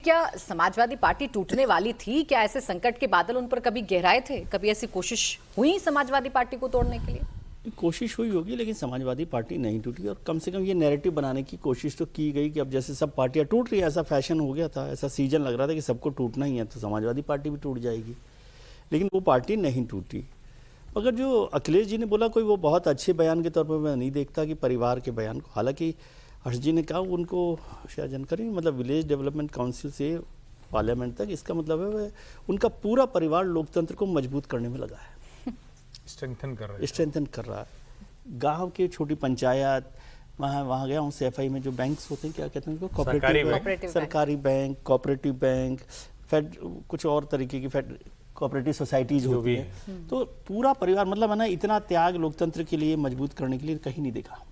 क्या समाजवादी पार्टी टूटने वाली थी? क्या ऐसे संकट के बादल उन पर कभी गहराए थे? कभी ऐसी कोशिश हुई समाजवादी पार्टी को तोड़ने के लिए? कोशिश हुई होगी, लेकिन समाजवादी पार्टी नहीं टूटी। और कम से कम ये नैरेटिव बनाने की कोशिश तो की गई कि अब जैसे सब पार्टियां टूट रही है, ऐसा फैशन हो गया था, ऐसा सीजन लग रहा था कि सबको टूटना ही है, तो समाजवादी पार्टी भी टूट जाएगी। लेकिन वो पार्टी नहीं टूटी। मगर जो अखिलेश जी ने बोला, कोई वो बहुत अच्छे बयान के तौर पर मैं नहीं देखता कि परिवार के बयान को। हालांकि हर्ष जी ने कहा उनको शायद जानकारी, मतलब विलेज डेवलपमेंट काउंसिल से पार्लियामेंट तक, इसका मतलब है वह उनका पूरा परिवार लोकतंत्र को मजबूत करने में लगा है, स्ट्रेंथन कर रहा है। गांव के छोटी पंचायत, वहाँ गया हूँ CFI में जो बैंक्स होते हैं, क्या कहते हैं उनको, सरकारी बैंक, कोऑपरेटिव बैंक, फेड, कुछ और तरीके की कोऑपरेटिव सोसाइटीज होती है। तो पूरा परिवार, मतलब है ना, इतना त्याग लोकतंत्र के लिए मजबूत करने के लिए कहीं नहीं देखा।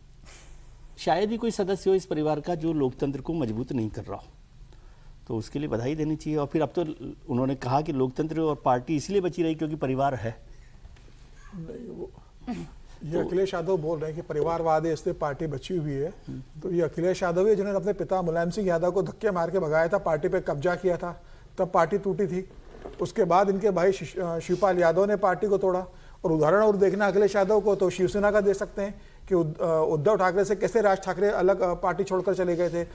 शायद ही कोई सदस्य हो इस परिवार का जो लोकतंत्र को मजबूत नहीं कर रहा हो, तो उसके लिए बधाई देनी चाहिए। और फिर अब तो उन्होंने कहा कि लोकतंत्र और पार्टी इसलिए बची रही क्योंकि परिवार है। ये अखिलेश यादव बोल रहे हैं कि परिवारवाद है इसलिए पार्टी बची हुई है। तो ये अखिलेश यादव है जिन्होंने अपने पिता मुलायम सिंह यादव को धक्के मार के भगाया था, पार्टी पे कब्जा किया था, तब पार्टी टूटी थी। उसके बाद इनके भाई शिवपाल यादव ने पार्टी को तोड़ा। और उदाहरण और देखना अखिलेश यादव को तो शिवसेना का दे सकते हैं कि उद्धव ठाकरे से कैसे राज ठाकरे अलग पार्टी छोड़कर चले गए थे।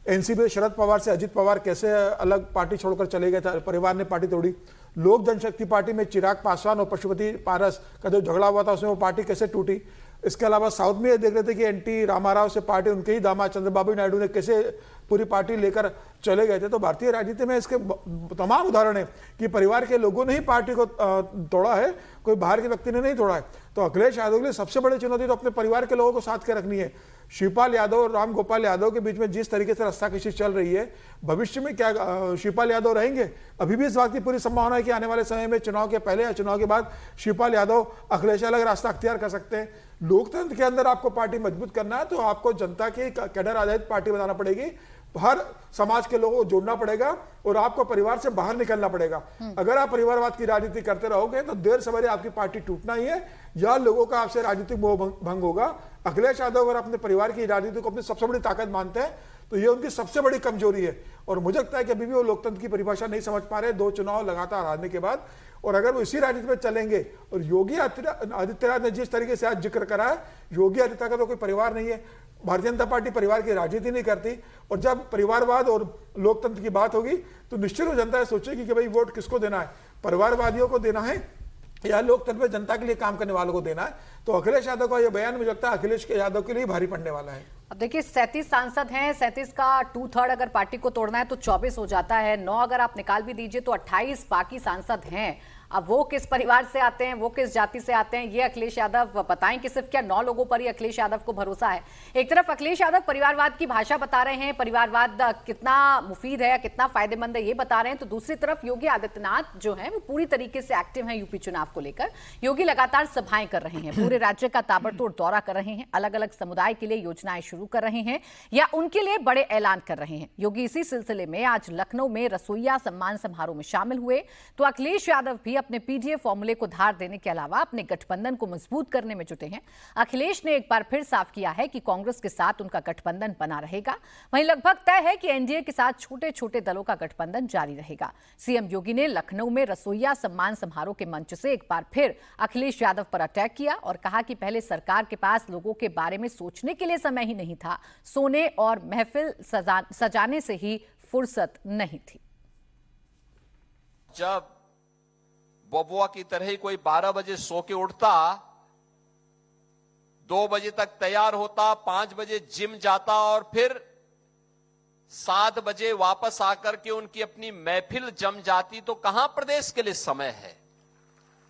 एनसीपी शरद पवार से अजित पवार कैसे अलग पार्टी छोड़कर चले गए थे, परिवार ने पार्टी तोड़ी। लोक जनशक्ति पार्टी में चिराग पासवान और पशुपति पारस का जो झगड़ा हुआ था उसमें वो पार्टी कैसे टूटी। इसके अलावा साउथ में ये देख रहे थे कि एनटी रामाराव से पार्टी, उनके ही दामाद चंद्रबाबू नायडू ने कैसे पूरी पार्टी लेकर चले गए थे। तो भारतीय राजनीति में इसके तमाम उदाहरण है कि परिवार के लोगों ने ही पार्टी को तोड़ा है, कोई बाहर के व्यक्ति ने नहीं तोड़ा है। तो अखिलेश यादव के लिए सबसे बड़ी चुनौती तो अपने परिवार के लोगों को साथ के रखनी है। शिवपाल यादव और राम गोपाल यादव के बीच में जिस तरीके से रस्साकशी चल रही है, भविष्य में क्या शिवपाल यादव रहेंगे? अभी भी इस बात की पूरी संभावना है कि आने वाले समय में चुनाव के पहले या चुनाव के बाद शिवपाल यादव अखिलेश अलग रास्ता अख्तियार कर सकते हैं। लोकतंत्र के अंदर आपको पार्टी मजबूत करना है तो आपको जनता की कैडर आधारित पार्टी बनाना पड़ेगी, हर समाज के लोगों को जोड़ना पड़ेगा और आपको परिवार से बाहर निकलना पड़ेगा। अगर आप परिवारवाद की राजनीति करते रहोगे तो देर सवेरे आपकी पार्टी टूटना ही है, या लोगों का आपसे राजनीतिक मोह भंग होगा। अखिलेश यादव अगर अपने परिवार की राजनीति को अपनी सबसे बड़ी ताकत मानते हैं तो ये उनकी सबसे बड़ी कमजोरी है। और मुझे लगता है कि अभी भी वो लोकतंत्र की परिभाषा नहीं समझ पा रहे 2 चुनाव लगातार हारने के बाद। और अगर वो इसी राजनीति में चलेंगे, और योगी आदित्यनाथ ने जिस तरीके से आज जिक्र करा है, योगी आदित्यनाथ का तो कोई परिवार नहीं है। भारतीय जनता पार्टी परिवार की राजनीति नहीं करती। और जब परिवारवाद और लोकतंत्र की बात होगी तो निश्चित जनता सोचेगी कि भाई वोट किसको देना है, परिवारवादियों को देना है या लोकतंत्र में जनता के लिए काम करने वालों को देना है। तो अखिलेश यादव का यह बयान मुझे लगता है अखिलेश यादव के लिए भारी पड़ने वाला है। अब देखिए 37 सांसद हैं, 37 का 2/3 अगर पार्टी को तोड़ना है तो 24 हो जाता है। 9 अगर आप निकाल भी दीजिए तो 28 बाकी सांसद हैं। अब वो किस परिवार से आते हैं, वो किस जाति से आते हैं, ये अखिलेश यादव बताएं कि सिर्फ क्या 9 लोगों पर ही अखिलेश यादव को भरोसा है? एक तरफ अखिलेश यादव परिवारवाद की भाषा बता रहे हैं, परिवारवाद कितना मुफीद है, कितना फायदेमंद है ये बता रहे हैं, तो दूसरी तरफ योगी आदित्यनाथ जो है वो पूरी तरीके से एक्टिव हैं यूपी चुनाव को लेकर। योगी लगातार सभाएं कर रहे हैं, पूरे राज्य का ताबड़तोड़ दौरा कर रहे हैं, अलग अलग समुदाय के लिए योजनाएं शुरू कर रहे हैं या उनके लिए बड़े ऐलान कर रहे हैं। योगी इसी सिलसिले में आज लखनऊ में रसोइया सम्मान समारोह में शामिल हुए। तो अखिलेश यादव भी अपने पीडीए फॉर्मूले को धार देने के अलावा अपने गठबंधन को मजबूत करने में जुटे हैं। अखिलेश ने एक बार फिर साफ किया है कि कांग्रेस के साथ उनका गठबंधन बना रहेगा। वहीं लगभग तय है कि एनडीए के साथ छोटे छोटे दलों का गठबंधन जारी रहेगा। सीएम योगी ने लखनऊ में रसोइया सम्मान समारोह के मंच से एक बार फिर अखिलेश यादव पर अटैक किया और कहा कि पहले सरकार के पास लोगों के बारे में सोचने के लिए समय ही नहीं था, सोने और महफिल सजाने से ही फुर्सत नहीं थी। जब बबुआ की तरह ही कोई 12 बजे सो के उठता, 2 बजे तक तैयार होता, 5 बजे जिम जाता और फिर 7 बजे वापस आकर के उनकी अपनी महफिल जम जाती, तो कहां प्रदेश के लिए समय है?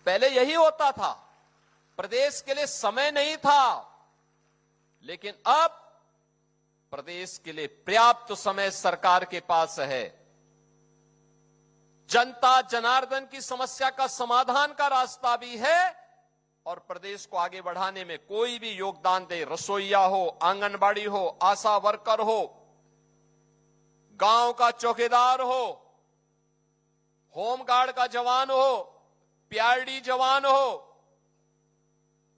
पहले यही होता था, प्रदेश के लिए समय नहीं था। लेकिन अब प्रदेश के लिए पर्याप्त समय सरकार के पास है। जनता जनार्दन की समस्या का समाधान का रास्ता भी है और प्रदेश को आगे बढ़ाने में कोई भी योगदान दे, रसोइया हो, आंगनबाड़ी हो, आशा वर्कर हो, गांव का चौकीदार हो, होमगार्ड का जवान हो, पीआरडी जवान हो,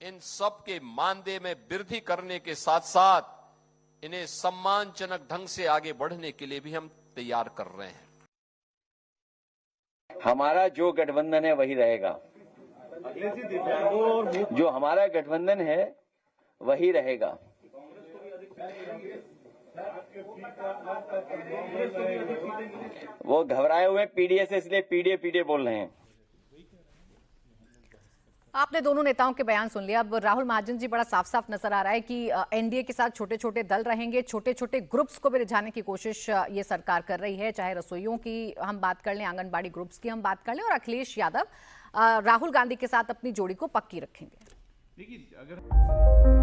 इन सब के मानदेय में वृद्धि करने के साथ साथ इन्हें सम्मानजनक ढंग से आगे बढ़ने के लिए भी हम तैयार कर रहे हैं। हमारा जो गठबंधन है वही रहेगा, जो हमारा गठबंधन है वही रहेगा। वो घबराए हुए पीडीए से, इसलिए पीडीए बोल रहे हैं। आपने दोनों नेताओं के बयान सुन लिया। अब राहुल महाजन जी, बड़ा साफ साफ नजर आ रहा है कि एनडीए के साथ छोटे छोटे दल रहेंगे, छोटे छोटे ग्रुप्स को भी रिझाने की कोशिश ये सरकार कर रही है। चाहे रसोइयों की हम बात कर लें, आंगनबाड़ी ग्रुप्स की हम बात कर लें, और अखिलेश यादव राहुल गांधी के साथ अपनी जोड़ी को पक्की रखेंगे। देखिए, अगर